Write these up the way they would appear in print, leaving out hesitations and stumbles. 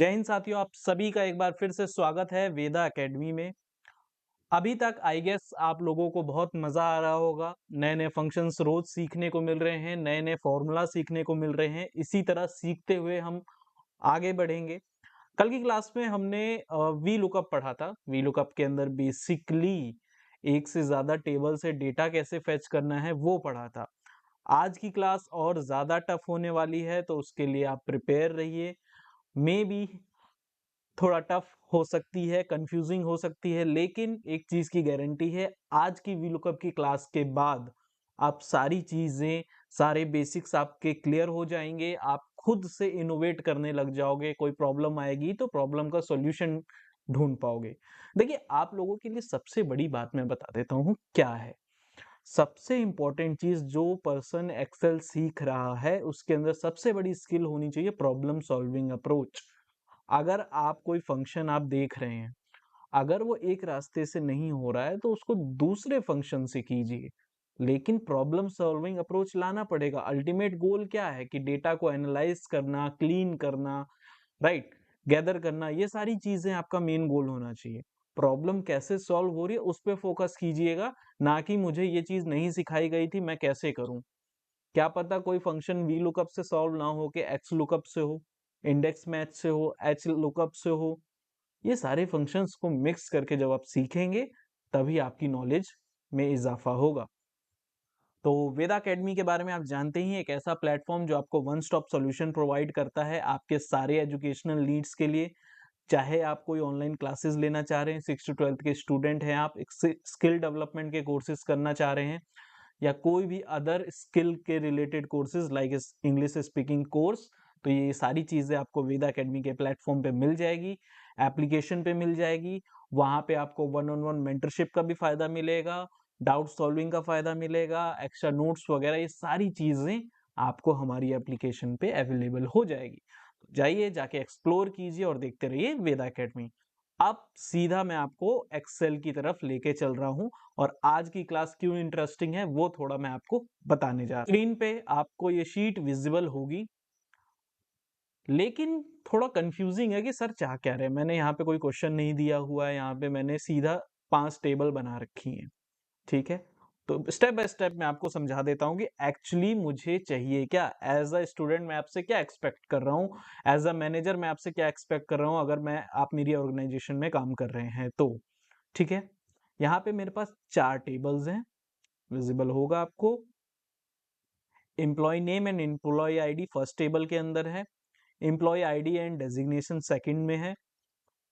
जय हिंद साथियों, आप सभी का एक बार फिर से स्वागत है वेदा एकेडमी में। अभी तक आई गेस आप लोगों को बहुत मज़ा आ रहा होगा। नए-नए फंक्शंस रोज़ सीखने को मिल रहे हैं, नए-नए फॉर्मूला सीखने को मिल रहे हैं। इसी तरह सीखते हुए हम आगे बढ़ेंगे। कल की क्लास में हमने वी लुकअप पढ़ा था। वी लुकअप के अंदर बेसिकली एक से ज़्यादा टेबल से डेटा कैसे फेच करना है वो पढ़ा था। आज की क्लास और ज़्यादा टफ होने वाली है, तो उसके लिए आप प्रिपेयर रहिए। मेबी थोड़ा टफ हो सकती है, कंफ्यूजिंग हो सकती है, लेकिन एक चीज़ की गारंटी है, आज की वीलुकअप की क्लास के बाद आप सारी चीज़ें, सारे बेसिक्स आपके क्लियर हो जाएँगे, आप खुद से इनोवेट करने लग जाओगे, कोई प्रॉब्लम आएगी तो प्रॉब्लम का सॉल्यूशन ढूँढ पाओगे। देखिए, आप लोगों के लिए सबसे बड़ी बात मैं बता देता हूँ, क्या है? सबसे इम्पोर्टेंट चीज़ जो पर्सन एक्सेल सीख रहा है, उसके अंदर सबसे बड़ी स्किल होनी चाहिए प्रॉब्लम सॉल्विंग अप्रोच। अगर आप कोई फंक्शन आप देख रहे हैं, अगर वो एक रास्ते से नहीं हो रहा है तो उसको दूसरे फंक्शन से कीजिए। लेकिन प्रॉब्लम सॉल्विंग अप्रोच लाना पड़ेगा। अल्टीमेट गोल क्या है कि डेटा को एनालाइज करना, क्लीन करना, राइट? गैदर करना, ये सारी चीज़ें आपका मेन गोल होना चाहिए। प्रॉब्लम कैसे सॉल्व हो रही है उस पे फोकस कीजिएगा, ना कि मुझे ये चीज़ नहीं सिखाई गई थी मैं कैसे करूँ? क्या पता कोई फंक्शन वी लुकअप से सॉल्व ना हो के एक्स लुकअप से हो, इंडेक्स मैच से हो, एच लुकअप से हो। ये सारे फंक्शंस को मिक्स करके जब आप सीखेंगे, तभी आपकी नॉलेज में इज़ाफ़ा होगा। तो वेदा अकेडमी के बारे में आप जानते ही हैं, एक ऐसा प्लेटफ़ॉर्म जो आपको वन स्टॉप सॉल्यूशन प्रोवाइड करता है आपके सारे एजुकेशनल नीड्स के लिए। चाहे आप कोई ऑनलाइन क्लासेस लेना चाह रहे हैं, 6th to 12th के स्टूडेंट हैं आप, एक स्किल डेवलपमेंट के कोर्सेज़ करना चाह रहे हैं, या कोई भी अदर स्किल के related courses like English speaking course, तो ये सारी चीज़ें आपको वेदा एकेडमी के प्लेटफॉर्म पे मिल जाएगी, एप्लीकेशन पे मिल जाएगी। वहाँ पे आपको वन ऑन वन मेंटरशिप का भी फ़ायदा मिलेगा, डाउट सॉल्विंग का फ़ायदा मिलेगा, एक्स्ट्रा नोट्स वगैरह ये सारी चीज़ें आपको हमारी एप्लीकेशन पे अवेलेबल हो जाएगी। तो जाइए जाके एक्सप्लोर कीजिए और देखते रहिए वेदा एकेडमी। अब सीधा मैं आपको एक्सेल की तरफ लेके चल रहा हूँ और आज की क्लास क्यों इंटरेस्टिंग है वो थोड़ा मैं आपको बताने जा रहा हूँ। स्क्रीन पे आपको ये शीट विजिबल होगी, लेकिन थोड़ा कंफ्यूजिंग है कि सर चाह क्या रहे हैं। मैंने यहाँ पे कोई क्वेश्चन नहीं दिया हुआ है, यहाँ पे मैंने सीधा 5 टेबल बना रखी हैं, ठीक है? तो स्टेप बाय स्टेप मैं आपको समझा देता हूँ कि एक्चुअली मुझे चाहिए क्या। एज अ स्टूडेंट मैं आपसे क्या एक्सपेक्ट कर रहा हूँ, एज अ मैनेजर मैं आपसे क्या एक्सपेक्ट कर रहा हूँ, अगर मैं आप मेरी ऑर्गेनाइजेशन में काम कर रहे हैं तो, ठीक है? यहाँ पे मेरे पास 4 टेबल्स हैं, विजिबल होगा आपको। Employee name and employee ID first table के अंदर है, employee ID and designation second में है,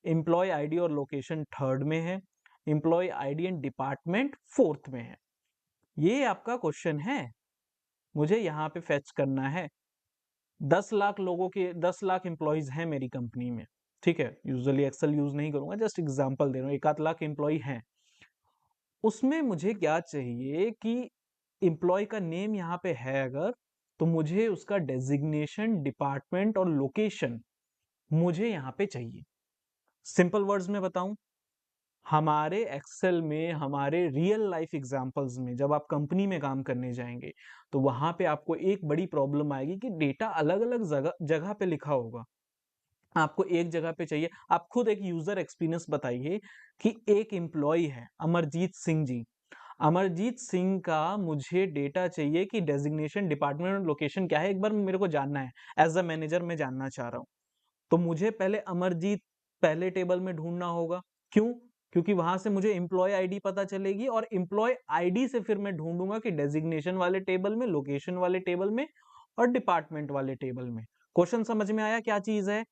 एम्प्लॉय आईडी और लोकेशन थर्ड में है, employee ID and department fourth में है। ये आपका क्वेश्चन है, मुझे यहाँ पे फेच करना है। 10 लाख लोगों के 10 लाख एम्प्लॉइज हैं मेरी कंपनी में, ठीक है? यूजुअली एक्सेल यूज नहीं करूंगा, जस्ट एग्जांपल दे रहा हूँ। 1 आध लाख एम्प्लॉय हैं, उसमें मुझे क्या चाहिए कि एम्प्लॉय का नेम यहाँ पे है अगर, तो मुझे उसका डेजिग्नेशन, डिपार्टमेंट और लोकेशन मुझे यहाँ पे चाहिए। सिंपल वर्ड्स में बताऊं, हमारे एक्सेल में, हमारे रियल लाइफ एग्जांपल्स में जब आप कंपनी में काम करने जाएंगे, तो वहां पे आपको एक बड़ी प्रॉब्लम आएगी कि डेटा अलग-अलग जगह जगह पे लिखा होगा। आपको एक जगह पे चाहिए। आप खुद एक यूजर एक्सपीरियंस बताइए कि एक एम्प्लॉय है अमरजीत सिंह जी। अमरजीत सिंह का मुझे डेटा चाहिए कि डेजिग्नेशन, डिपार्टमेंट और लोकेशन क्या है, एक बार मेरे को जानना है। एज अ मैनेजर मैं जानना चाह रहा हूँ। तो मुझे पहले अमरजीत पहले टेबल में ढूंढना होगा। क्यों? क्योंकि वहां से मुझे एम्प्लॉय आईडी पता चलेगी और एम्प्लॉय आईडी से फिर मैं ढूंढूंगा कि डेजिग्नेशन वाले टेबल में, लोकेशन वाले टेबल में और डिपार्टमेंट वाले टेबल में। क्वेश्चन समझ में आया क्या चीज है?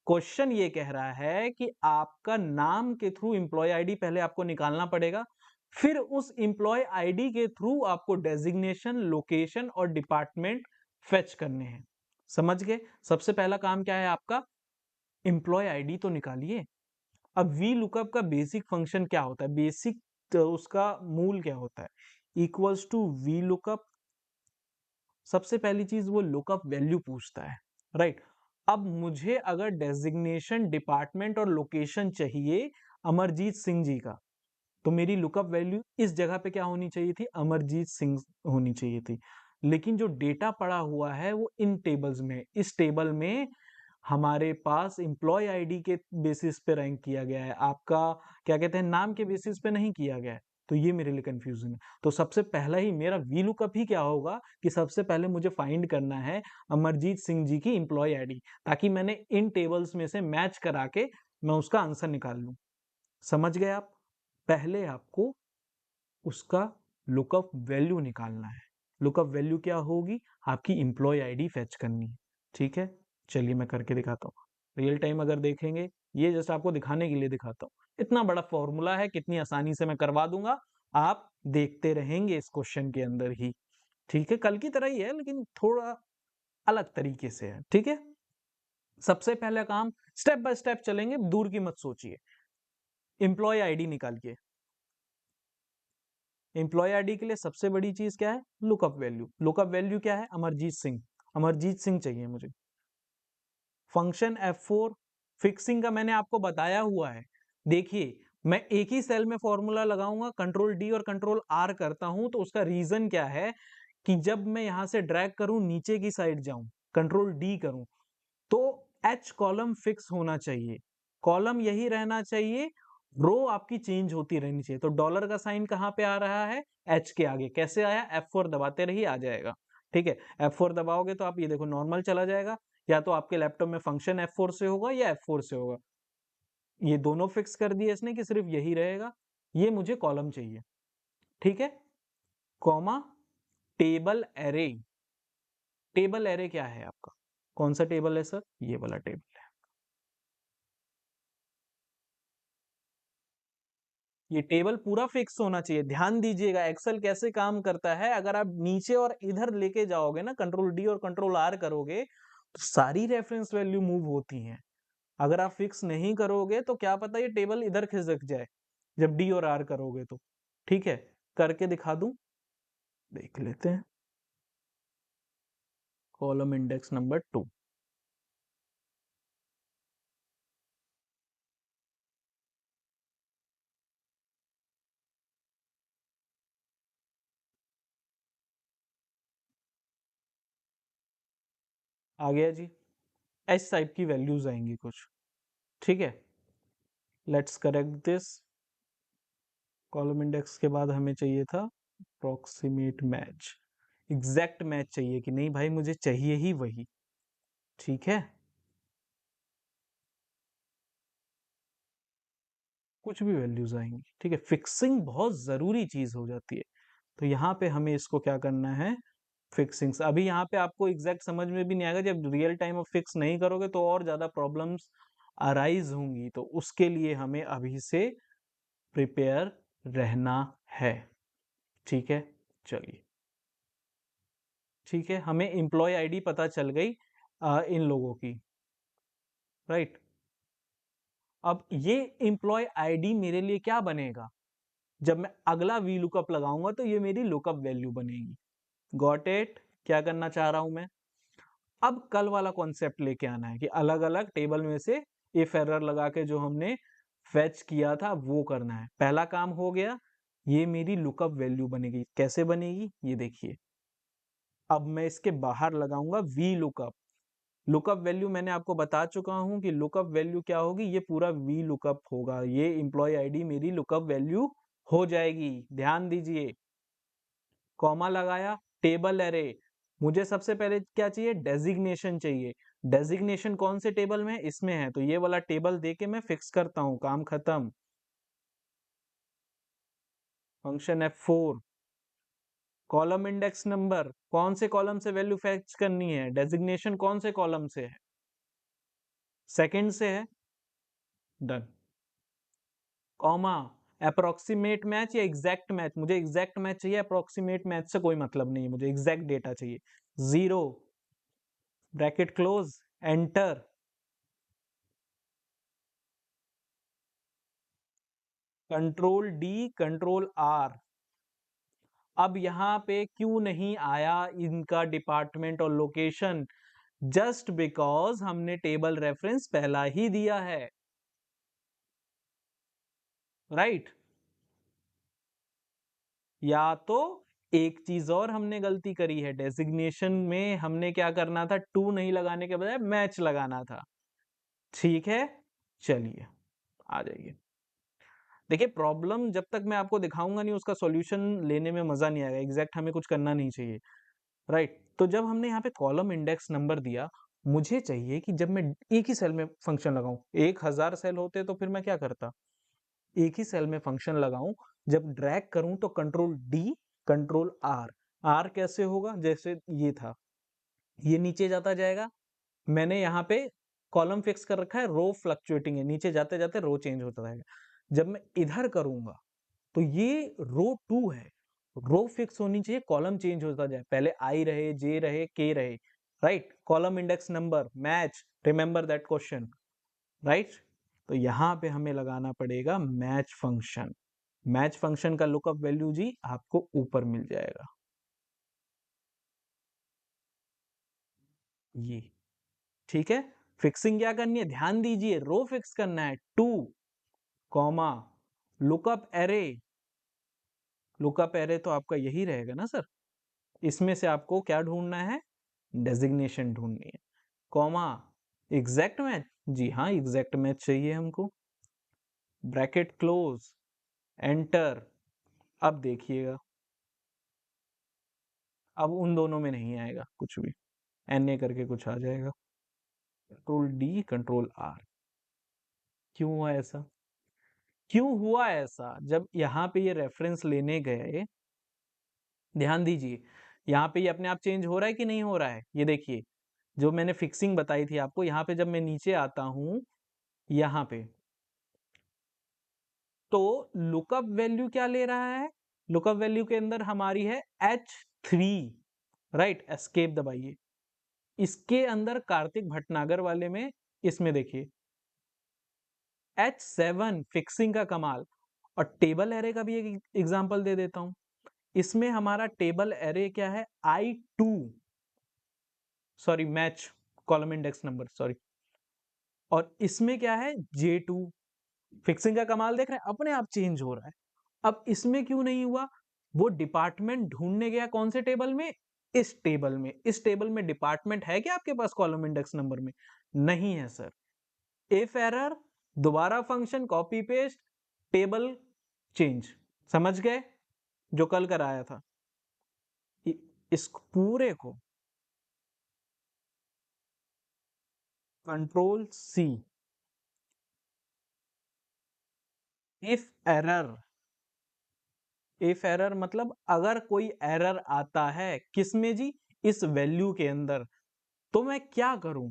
क्वेश्चन ये कह रहा है कि आपका नाम के थ्रू एम्प्लॉय आईडी पहले आपको निकालना पड़ेगा, फिर उस एम्प्लॉय आईडी के थ्रू आपको डेजिग्नेशन, लोकेशन और डिपार्टमेंट फेच करने हैं। समझ गए? सबसे पहला काम क्या है आपका? एम्प्लॉय आईडी तो निकालिए। अब वी लुकअप का बेसिक फंक्शन क्या होता है? बेसिक उसका मूल क्या होता है? Equals to V lookup. सबसे पहली चीज वो लुकअप वैल्यू पूछता है, राइट? अब मुझे अगर डेजिग्नेशन, डिपार्टमेंट और लोकेशन चाहिए अमरजीत सिंह जी का, तो मेरी लुकअप वैल्यू इस जगह पे क्या होनी चाहिए थी? अमरजीत सिंह होनी चाहिए थी। लेकिन जो डेटा पड़ा हुआ है वो इन टेबल्स में, इस टेबल में हमारे पास एम्प्लॉय आईडी के बेसिस पे रैंक किया गया है, आपका क्या कहते हैं नाम के बेसिस पे नहीं किया गया है। तो ये मेरे लिए कंफ्यूजन है। तो सबसे पहला ही मेरा वीलुकअप ही क्या होगा कि सबसे पहले मुझे फाइंड करना है अमरजीत सिंह जी की एम्प्लॉय आईडी, ताकि मैंने इन टेबल्स में से मैच करा के मैं उसका आंसर निकाल लूं। समझ गए आप? पहले आपको उसका लुकअप वैल्यू निकालना है। लुकअप वैल्यू क्या होगी? आपकी एम्प्लॉय आईडी फेच करनी है। ठीक है, चलिए मैं करके दिखाता हूँ। रियल टाइम अगर देखेंगे, ये जस्ट आपको दिखाने के लिए दिखाता हूँ। इतना बड़ा फॉर्मूला है, कितनी आसानी से मैं करवा दूंगा, आप देखते रहेंगे इस क्वेश्चन के अंदर ही। ठीक है, कल की तरह ही है लेकिन थोड़ा अलग तरीके से है। ठीक है, सबसे पहला काम स्टेप बाय स्टेप चलेंगे, दूर की मत सोचिए। एम्प्लॉय आईडी निकालिए। एम्प्लॉय आईडी के लिए सबसे बड़ी चीज क्या है? Lookup value. लुकअप वैल्यू क्या है? अमरजीत सिंह। अमरजीत सिंह चाहिए मुझे। फंक्शन F4 फिक्सिंग का मैंने आपको बताया हुआ है। देखिए, मैं एक ही सेल में फॉर्मूला लगाऊंगा, कंट्रोल डी और कंट्रोल आर करता हूं, तो उसका रीजन क्या है कि जब मैं यहां से ड्रैग करूं, नीचे की साइड जाऊं, कंट्रोल डी करूं, तो एच कॉलम फिक्स होना चाहिए, कॉलम यही रहना चाहिए, रो आपकी चेंज होती रहनी चाहिए। तो डॉलर का साइन कहां पे आ रहा है? एच के आगे। कैसे आया? F4 दबाते रहिए, आ जाएगा। ठीक है, F4 दबाओगे तो आप ये देखो नॉर्मल चला जाएगा, या तो आपके लैपटॉप में फंक्शन F4 से होगा या F4 से होगा। ये दोनों फिक्स कर दिए इसने कि सिर्फ यही रहेगा। ये मुझे कॉलम चाहिए। ठीक है, comma table array. Table array क्या है आपका? कौन सा टेबल है सर? ये वाला टेबल है। ये टेबल पूरा फिक्स होना चाहिए। ध्यान दीजिएगा एक्सेल कैसे काम करता है। अगर आप नीचे और इधर लेके जाओगे ना, कंट्रोल डी और कंट्रोल आर करोगे, तो सारी रेफरेंस वैल्यू मूव होती हैं। अगर आप फिक्स नहीं करोगे तो क्या पता ये टेबल इधर खिसक जाए जब डी और आर करोगे तो। ठीक है, करके दिखा दूं, देख लेते हैं। कॉलम इंडेक्स नंबर 2 आ गया जी। एस टाइप की वैल्यूज आएंगी कुछ। ठीक है, let's correct this. Column index के बाद हमें चाहिए था अप्रोक्सीमेट मैच। एग्जैक्ट मैच चाहिए कि नहीं भाई, मुझे चाहिए ही वही। ठीक है, कुछ भी वैल्यूज आएंगी। ठीक है, फिक्सिंग बहुत जरूरी चीज हो जाती है। तो यहाँ पे हमें इसको क्या करना है? फिक्सिंग्स। अभी यहाँ पे आपको एग्जैक्ट समझ में भी नहीं आएगा, जब रियल टाइम ऑफ फिक्स नहीं करोगे तो और ज्यादा प्रॉब्लम्स अराइज होंगी। तो उसके लिए हमें अभी से प्रिपेयर रहना है। ठीक है, चलिए। ठीक है, हमें एम्प्लॉय आईडी पता चल गई इन लोगों की, राइट। अब ये एम्प्लॉय आईडी मेरे लिए क्या बनेगा? जब मैं अगला वी लुकअप लगाऊंगा तो ये मेरी लुकअप वैल्यू बनेगी। Got it? क्या करना चाह रहा हूं मैं? अब कल वाला कॉन्सेप्ट लेके आना है कि अलग अलग टेबल में से इफ एरर लगा के जो हमने फेच किया था वो करना है। पहला काम हो गया, ये मेरी लुकअप वैल्यू बनेगी। कैसे बनेगी ये देखिए। अब मैं इसके बाहर लगाऊंगा वी लुकअप। लुकअप वैल्यू मैंने आपको बता चुका हूं कि लुकअप वैल्यू क्या होगी, ये पूरा वी लुकअप होगा। ये एम्प्लॉय आईडी मेरी लुकअप वैल्यू हो जाएगी। ध्यान दीजिए, कॉमा लगाया, टेबल एरे। मुझे सबसे पहले क्या चाहिए? डेजिग्नेशन चाहिए। डेजिग्नेशन कौन से टेबल में? इसमें है, तो ये वाला टेबल देके मैं फिक्स करता हूं, काम खत्म। Function F4। Column index number, कौन से कॉलम से वैल्यू फैच करनी है? डेजिग्नेशन कौन से कॉलम से है? सेकंड से है, डन। कॉमा अप्रोक्सीमेट मैच या एग्जैक्ट मैच? मुझे एग्जैक्ट मैच चाहिए, अप्रोक्सीमेट मैच से कोई मतलब नहीं है, मुझे एग्जैक्ट डेटा चाहिए। 0 bracket close, enter. Control D control R. अब यहां पे क्यों नहीं आया इनका डिपार्टमेंट और लोकेशन? जस्ट बिकॉज हमने टेबल रेफरेंस पहला ही दिया है, राइट। या तो एक चीज और हमने गलती करी है, डेजिग्नेशन में हमने क्या करना था? टू नहीं लगाने के बजाय मैच लगाना था। ठीक है, चलिए आ जाइए। देखिए प्रॉब्लम जब तक मैं आपको दिखाऊंगा नहीं उसका सॉल्यूशन लेने में मजा नहीं आएगा, एग्जैक्ट हमें कुछ करना नहीं चाहिए, राइट। तो जब हमने यहाँ पे कॉलम इंडेक्स नंबर दिया, मुझे चाहिए कि जब मैं एक ही सेल में फंक्शन लगाऊं, 1000 सेल होते तो फिर मैं क्या करता, एक ही सेल में फंक्शन लगाऊं, जब ड्रैग करूं तो control D, control R. R कैसे होगा, जैसे ये था, ये नीचे जाता जाएगा, मैंने यहाँ पे कॉलम फिक्स कर रखा है, रो फ्लक्चुएटिंग है, नीचे जाते जाते रो चेंज होता रहेगा। जब मैं इधर करूंगा तो ये रो 2 है, रो फिक्स होनी चाहिए, कॉलम चेंज होता जाए, पहले आई रहे, जे रहे, के रहे, right. Column index number match, remember that question, right. तो यहां पे हमें लगाना पड़ेगा मैच फंक्शन। मैच फंक्शन का लुकअप वैल्यू जी आपको ऊपर मिल जाएगा, ये ठीक है। फिक्सिंग क्या करनी है, ध्यान दीजिए, रो फिक्स करना है, 2 comma lookup array. Lookup array तो आपका यही रहेगा ना सर, इसमें से आपको क्या ढूंढना है, डेजिग्नेशन ढूंढनी है, कॉमा एग्जैक्ट मैच, जी हाँ एग्जैक्ट मैच चाहिए हमको, ब्रैकेट क्लोज, एंटर। अब देखिएगा, अब उन दोनों में नहीं आएगा कुछ भी, एन ए करके कुछ आ जाएगा, कंट्रोल डी कंट्रोल आर। क्यों हुआ ऐसा, क्यों हुआ ऐसा, जब यहाँ पे ये रेफरेंस लेने गए, ध्यान दीजिए, यहाँ पे ये अपने आप चेंज हो रहा है कि नहीं हो रहा है, ये देखिए, जो मैंने फिक्सिंग बताई थी आपको, यहाँ पे जब मैं नीचे आता हूं, यहाँ पे, तो लुकअप वैल्यू क्या ले रहा है, लुकअप वैल्यू के अंदर हमारी है H3, राइट, एस्केप दबाइए, इसके अंदर कार्तिक भटनागर वाले में, इसमें देखिए H7 फिक्सिंग का कमाल। और टेबल एरे का भी एक एग्जांपल दे देता हूं, इसमें हमारा टेबल एरे क्या है, I2, sorry match column index number, sorry, और इसमें क्या है J2। फिक्सिंग का कमाल देख रहे हैं, अपने आप चेंज हो रहा है। अब इसमें क्यों नहीं हुआ, वो डिपार्टमेंट ढूंढने गया कौन से टेबल में, इस टेबल में, इस टेबल में डिपार्टमेंट है क्या आपके पास कॉलम इंडेक्स नंबर में, नहीं है सर। इफ एरर, दोबारा function copy paste, table change, समझ गए, जो कल कराया था। इस पूरे को control C, if error, if error मतलब अगर कोई एरर आता है किसमें जी, इस वैल्यू के अंदर, तो मैं क्या करूं,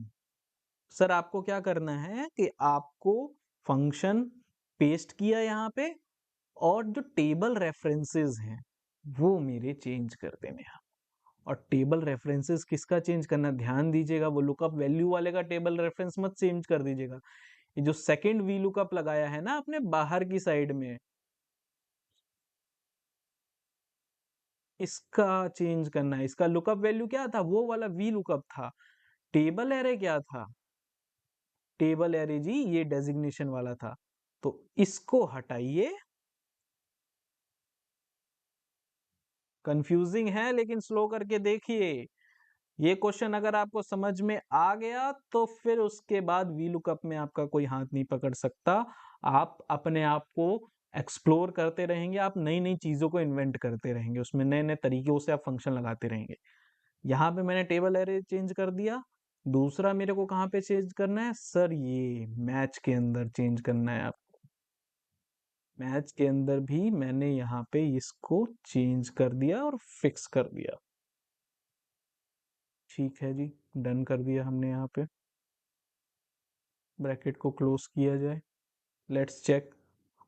सर आपको क्या करना है कि आपको फंक्शन पेस्ट किया यहाँ पे, और जो टेबल रेफरेंसेस हैं वो मेरे चेंज कर देने हैं। और टेबल रेफरेंसेस किसका चेंज करना, ध्यान दीजिएगा, वो लुकअप वैल्यू वाले का टेबल रेफरेंस मत चेंज कर दीजिएगा, ये जो सेकंड वी लुकअप लगाया है ना आपने बाहर की साइड में, इसका चेंज करना है। इसका लुकअप वैल्यू क्या था, वो वाला वी लुकअप था। टेबल एरे क्या था, टेबल एरे जी ये डेजिग्नेशन वाला था, तो इसको हटाइए। कंफ्यूजिंग है लेकिन स्लो करके देखिए, ये क्वेश्चन अगर आपको समझ में आ गया तो फिर उसके बाद वी लुकअप में आपका कोई हाथ नहीं पकड़ सकता। आप अपने आप को एक्सप्लोर करते रहेंगे, आप नई नई चीजों को इन्वेंट करते रहेंगे, उसमें नए नए तरीकों से आप फंक्शन लगाते रहेंगे। यहाँ पे मैंने टेबल एरे चेंज कर दिया, दूसरा मेरे को कहाँ पे चेंज करना है सर, ये मैच के अंदर चेंज करना है आप, मैच के अंदर भी मैंने यहाँ पे इसको चेंज कर दिया और फिक्स कर दिया, ठीक है जी, डन कर दिया हमने, यहाँ पे ब्रैकेट को क्लोज किया जाए, लेट्स चेक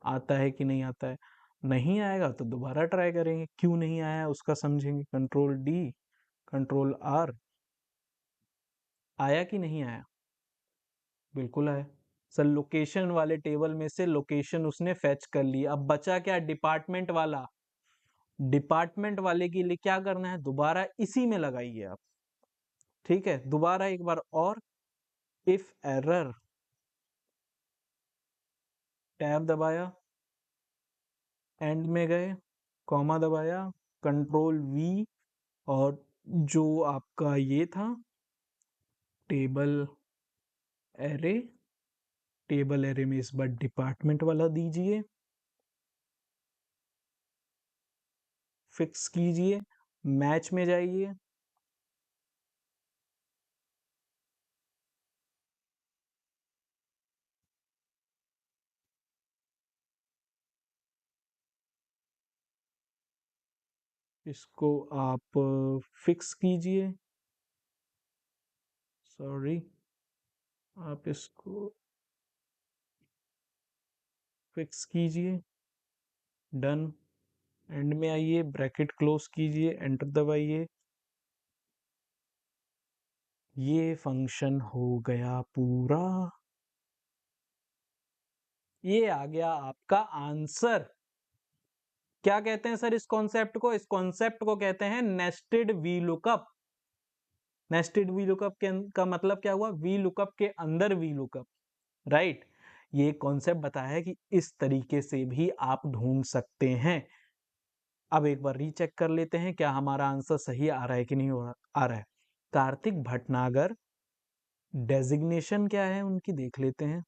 आता है कि नहीं आता है, नहीं आएगा तो दोबारा ट्राई करेंगे, क्यों नहीं आया उसका समझेंगे, कंट्रोल डी कंट्रोल आर, आया कि नहीं आया, बिल्कुल आया सर, लोकेशन वाले टेबल में से लोकेशन उसने फेच कर ली, अब बचा क्या, डिपार्टमेंट वाला, डिपार्टमेंट वाले के लिए क्या करना है, दोबारा इसी में लगाइए आप, ठीक है, दोबारा एक बार और, इफ एरर, टैब दबाया, एंड में गए, कॉमा दबाया, कंट्रोल वी, और जो आपका ये था टेबल एरे, टेबल एरे में इस बार डिपार्टमेंट वाला दीजिए, फिक्स कीजिए, मैच में जाइए, इसको आप फिक्स कीजिए, सॉरी, आप इसको फिक्स कीजिए, डन। एंड में आइए, ब्रैकेट क्लोज कीजिए, एंटर दबाइए। ये फंक्शन हो गया पूरा। ये आ गया आपका आंसर। क्या कहते हैं सर इस कॉन्सेप्ट को? इस कॉन्सेप्ट को कहते हैं nested V lookup. Nested we lookup का मतलब क्या हुआ? वी लुकअप के अंदर वी लुकअप, राइट। ये कॉन्सेप्ट बताया है कि इस तरीके से भी आप ढूंढ सकते हैं। अब एक बार रीचेक कर लेते हैं क्या हमारा आंसर सही आ रहा है कि नहीं आ रहा है। कार्तिक भटनागर, डेजिग्नेशन क्या है उनकी देख लेते हैं।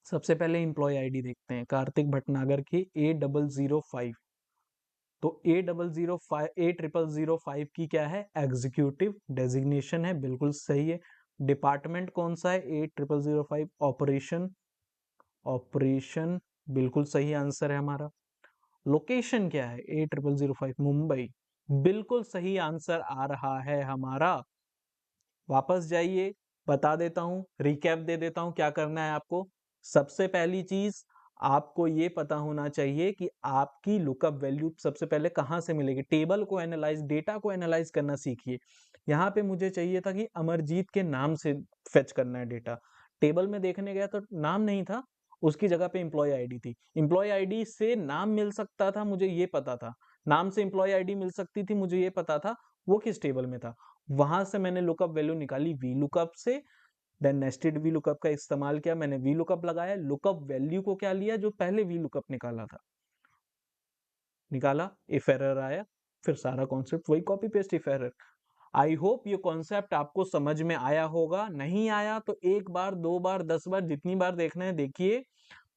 सबसे पहले एम्प्लॉय आईडी देखते हैं कार्तिक भटनागर की A005। तो A0005 की क्या है? एग्जीक्यूटिव डेजिग्नेशन है, बिल्कुल सही है। डिपार्टमेंट कौन सा है? A0005 operation. ऑपरेशन बिल्कुल सही आंसर है हमारा। लोकेशन क्या है? A0005 मुंबई, बिल्कुल सही आंसर आ रहा है हमारा। वापस जाइए, बता देता हूं, रिकैप दे देता हूं क्या करना है आपको। सबसे पहली चीज आपको ये पता होना चाहिए कि आपकी लुकअप वैल्यू सबसे पहले कहां से मिलेगी। टेबल को एनालाइज, डेटा को एनालाइज करना सीखिए। यहाँ पे मुझे चाहिए था कि अमरजीत के नाम से फेच करना है डेटा। टेबल में देखने गया तो नाम नहीं था, उसकी जगह पे एम्प्लॉय आईडी थी। एम्प्लॉय आईडी से नाम मिल सकता था, मुझे ये पता था। नाम से एम्प्लॉय आईडी मिल सकती थी, मुझे ये पता था। वो किस टेबल में था, वहां से मैंने लुकअप वैल्यू निकाली वी लुकअप से। देन नेस्टेड वी लुकअप का इस्तेमाल किया, मैंने वी लुकअप लगाया, लुकअप वैल्यू को क्या लिया? जो पहले वी लुकअप निकाला था, निकाला, इफ एरर आया, फिर सारा कॉन्सेप्ट वही copy paste if error. I hope ये कॉन्सेप्ट आपको समझ में आया होगा। नहीं आया तो एक बार, दो बार, 10 बार, जितनी बार देखना है देखिए,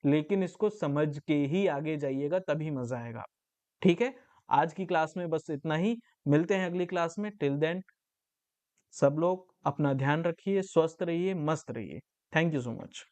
लेकिन इसको समझ के ही आगे जाइएगा, तभी मजा आएगा। ठीक है, आज की क्लास में बस इतना ही। मिलते हैं अगली क्लास में। टिल देन सब लोग अपना ध्यान रखिए, स्वस्थ रहिए, मस्त रहिए। Thank you so much.